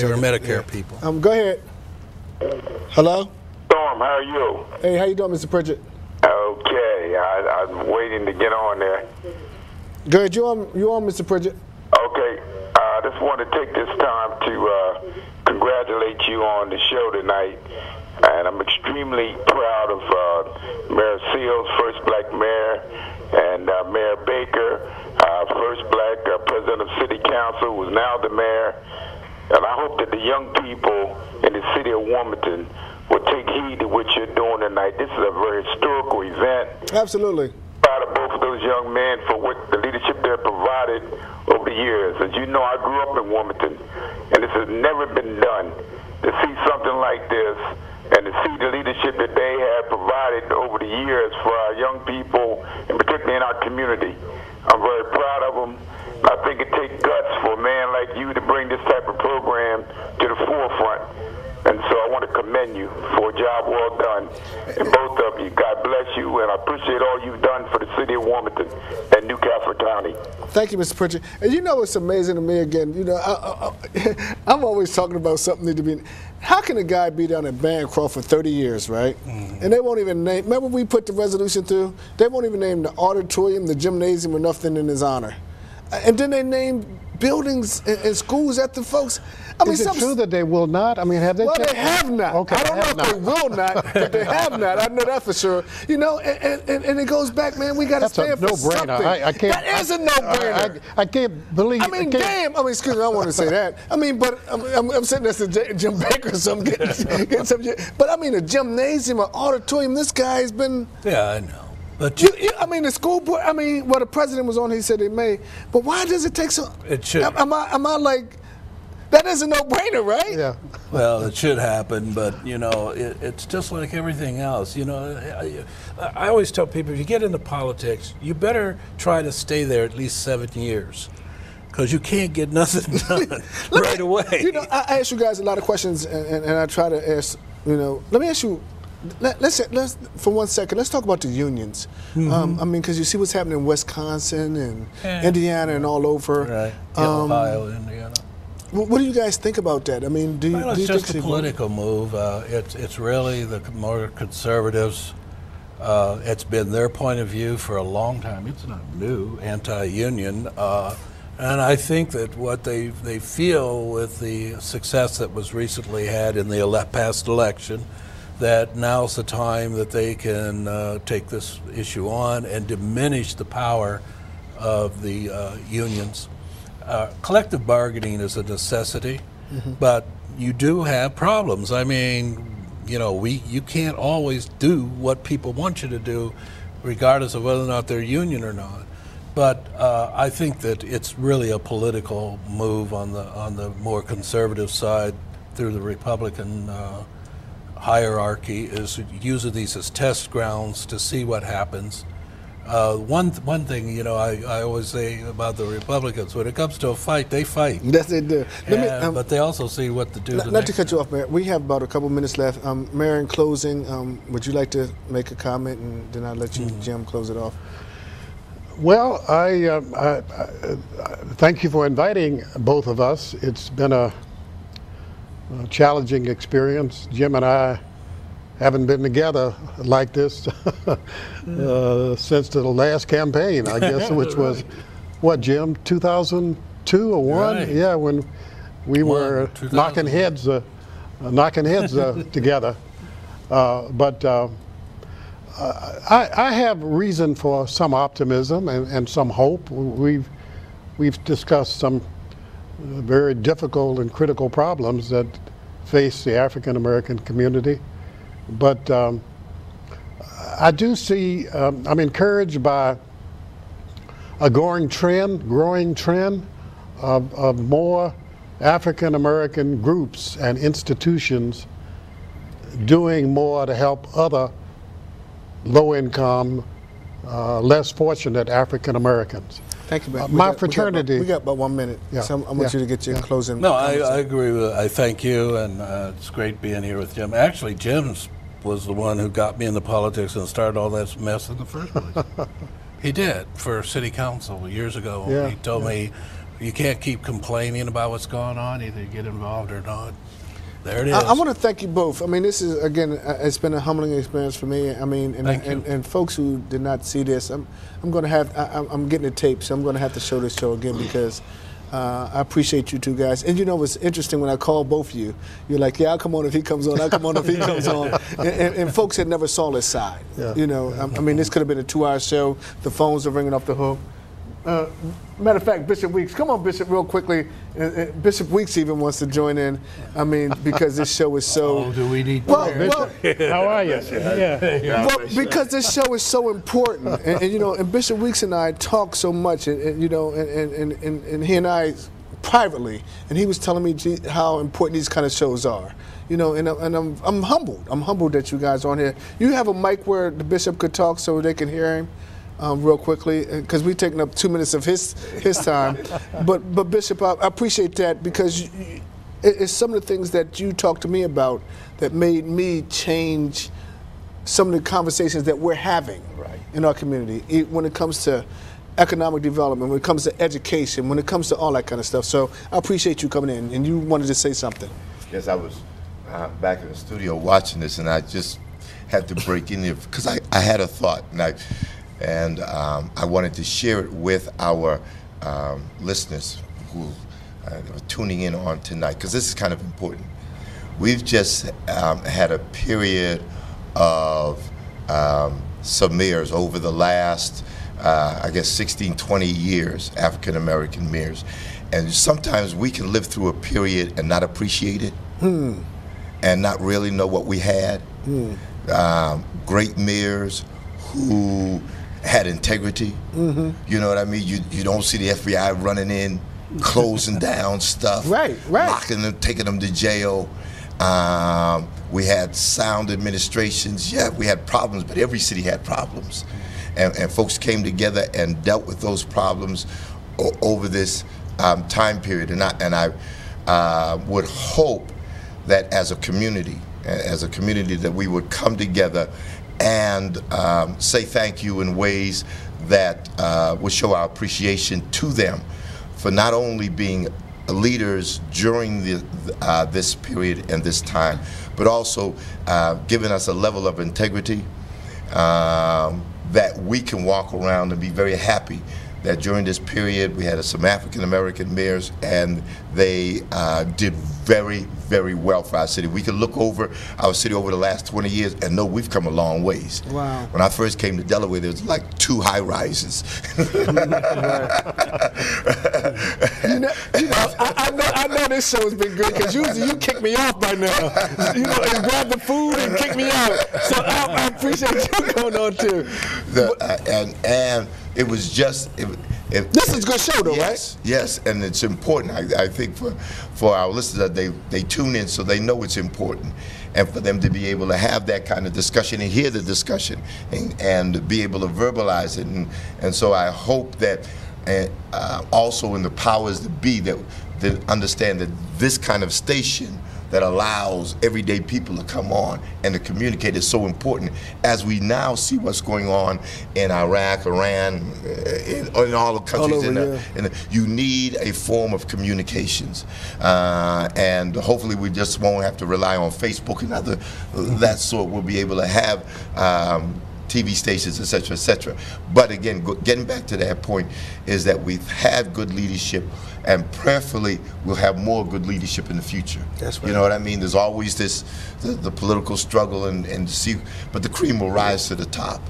They were Medicare people. Go ahead. Hello? Storm, how are you? Hey, how you doing, Mr. Pritchett? Okay, I'm waiting to get on there. Go ahead. You on, Mr. Pritchett? Okay, I just want to take this time to congratulate you on the show tonight. And I'm extremely proud of Mayor Sills, first black mayor, and Mayor Baker, first black president of City Council, who's now the mayor. And I hope that the young people in the city of Wilmington will take heed to what you're doing tonight. This is a very historical event. Absolutely. Proud of both of those young men for what the leadership they've provided over the years. As you know, I grew up in Wilmington, and this has never been done. To see something like this and to see the leadership that they have provided over the years for our young people, and particularly in our community, I'm very proud of them. I think it takes guts for a man like you to bring this type of program to the forefront. And so I want to commend you for a job well done. And both of you, God bless you, and I appreciate all you've done for the city of Wilmington and Newcastle County. Thank you, Mr. Pritchett. And you know what's amazing to me again, you know, I'm always talking about something need to be, how can a guy be down at Bancroft for 30 years, right? And they won't even name, remember we put the resolution through? They won't even name the auditorium, the gymnasium, or nothing in his honor. And then they name buildings and schools after folks. I mean, is it true that they will not? I mean, have they? Well, they have not. Okay, I don't know if they will not, but they have not. I know that for sure. You know, and it goes back, man. We got to stand for something. I can't. That is a no-brainer. I can't believe. I mean, damn. I mean, excuse me. I don't want to say that. I mean, but I'm saying that's a Jim Baker or something. Getting some, but I mean, a gymnasium, an auditorium. This guy's been. Yeah, I know. But I mean, the school board. I mean, well, the president was on. He said they may. But why does it take so? It should. Am I like? That is a no-brainer, right? Yeah. Well, it should happen, but you know, it's just like everything else. You know, I always tell people, if you get into politics, you better try to stay there at least 7 years, because you can't get nothing done right away. You know, I ask you guys a lot of questions, and I try to ask. You know, let me ask you. Let's for 1 second. Let's talk about the unions. I mean, because you see what's happening in Wisconsin and Indiana and all over. Right. Ohio, Indiana. What do you guys think about that? I mean, do you it's just a political move. It's really the more conservatives. It's been their point of view for a long time. It's not new, anti-union. And I think that what they feel with the success that was recently had in the past election, that now's the time that they can take this issue on and diminish the power of the unions. Collective bargaining is a necessity, but you do have problems. I mean, you know, you can't always do what people want you to do, regardless of whether or not they're union or not. But I think that it's really a political move on the more conservative side through the Republican hierarchy, is using these as test grounds to see what happens. One thing, you know, I always say about the Republicans, when it comes to a fight, they fight. Yes, they do. But they also see what to do. Not to cut you off, Mayor. We have about a couple minutes left. Mayor, in closing, would you like to make a comment, and then I'll let you, Jim, close it off? Well, I thank you for inviting both of us. It's been a challenging experience. Jim and I haven't been together like this since the last campaign, I guess, which was, what, Jim, 2002 or 1? Right. Yeah, when we were knocking heads together. But I have reason for some optimism and some hope. We've discussed some very difficult and critical problems that face the African American community. But I do see, I'm encouraged by a growing trend of more African American groups and institutions doing more to help other low-income, less fortunate African Americans. Thank you, man. My fraternity. We got about 1 minute. Yeah. So I want you to get your closing. No, I agree with. I thank you, and it's great being here with Jim. Actually, Jim was the one who got me into politics and started all this mess in the first place. He did, for city council years ago. Yeah, He told me, You can't keep complaining about what's going on. Either you get involved or not. There it is. I want to thank you both. I mean, this is, again, it's been a humbling experience for me. I mean, and folks who did not see this, I'm getting the tape, so I'm going to have to show this show again because I appreciate you two guys. And you know what's interesting, when I call both of you, you're like, yeah, I'll come on if he comes on, I'll come on if he comes on. And folks had never saw this side. Yeah. You know, I mean, this could have been a 2-hour show. The phones are ringing off the hook. Matter of fact, Bishop Weeks, come on, Bishop, real quickly. Bishop Weeks even wants to join in. I mean, because this show is so. Oh, do we need? Well, how are you? Yeah. Well, because this show is so important, and you know, and Bishop Weeks and I talk so much, and you know, and he and I privately, and he was telling me how important these kind of shows are. You know, and I'm humbled. I'm humbled that you guys are on here. You have a mic where the bishop could talk so they can hear him. Real quickly, because we've taken up 2 minutes of his time, but Bishop, I appreciate that because it's some of the things that you talked to me about that made me change some of the conversations that we're having in our community when it comes to economic development, when it comes to education, when it comes to all that kind of stuff. So I appreciate you coming in, and you wanted to say something. Yes, I was back in the studio watching this, and I just had to break in there because I had a thought, and I wanted to share it with our listeners who are tuning in on tonight, because this is kind of important. We've just had a period of some mayors over the last, I guess, 16, 20 years, African-American mayors. And sometimes we can live through a period and not appreciate it and not really know what we had. Great mayors who had integrity. You know what I mean? You don't see the FBI running in, closing down stuff, locking them, taking them to jail. We had sound administrations. Yeah, we had problems, but every city had problems. And folks came together and dealt with those problems over this time period. And I would hope that as a community that we would come together and say thank you in ways that would show our appreciation to them for not only being leaders during this period and this time, but also giving us a level of integrity that we can walk around and be very happy that during this period we had some African-American mayors, and they did very, very well for our city. We could look over our city over the last 20 years and know we've come a long ways. Wow. When I first came to Delaware, there was like 2 high-rises. I know this show has been good because usually you kick me off by now. You know, and grab the food and kick me out. So I appreciate you going on too. And it was just. This is a good show, though, yes, right? Yes, and it's important. I think for our listeners that they tune in so they know it's important, and for them to be able to have that kind of discussion and hear the discussion and be able to verbalize it. And so I hope that also in the powers that be that understand that this kind of station that allows everyday people to come on and to communicate is so important as we now see what's going on in Iraq, Iran, in all the countries. You need a form of communications. And hopefully we just won't have to rely on Facebook and other that sort. We'll be able to have TV stations, et cetera, et cetera. But again, getting back to that point is that we've had good leadership, and prayerfully we'll have more good leadership in the future. That's right. You know what I mean? There's always the political struggle and see, but the cream will rise to the top.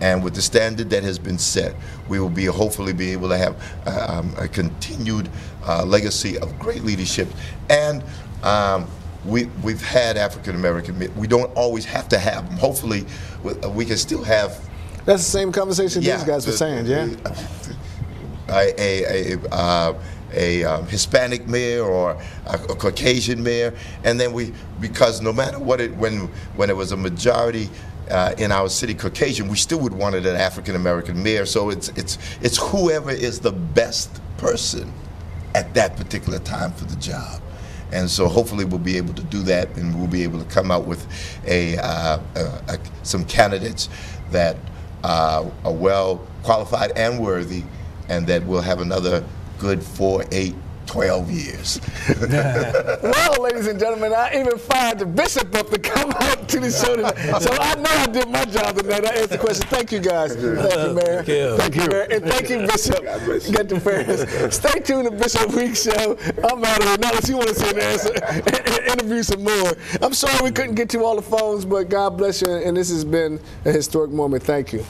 And with the standard that has been set, we will hopefully be able to have a continued legacy of great leadership. And we've had African American. We don't always have to have them. Hopefully, we can still have. That's the same conversation these guys were saying, yeah. A Hispanic mayor or a Caucasian mayor, and then because no matter what when it was a majority in our city Caucasian, we still would want an African American mayor. So it's whoever is the best person at that particular time for the job. And so hopefully we'll be able to do that, and we'll be able to come out with some candidates that are well qualified and worthy, and that we'll have another good for 8, 12 years. Well, ladies and gentlemen, I even fired the bishop up to come out to the show tonight. So I know I did my job tonight. I asked the question. Thank you, guys. Thank you, Mayor. Thank you, Mayor. And thank you, Bishop. Get the fairness. Stay tuned to Bishop Week Show. I'm out of here. Now, unless you want to say an answer and interview some more. I'm sorry we couldn't get to all the phones, but God bless you. And this has been a historic moment. Thank you.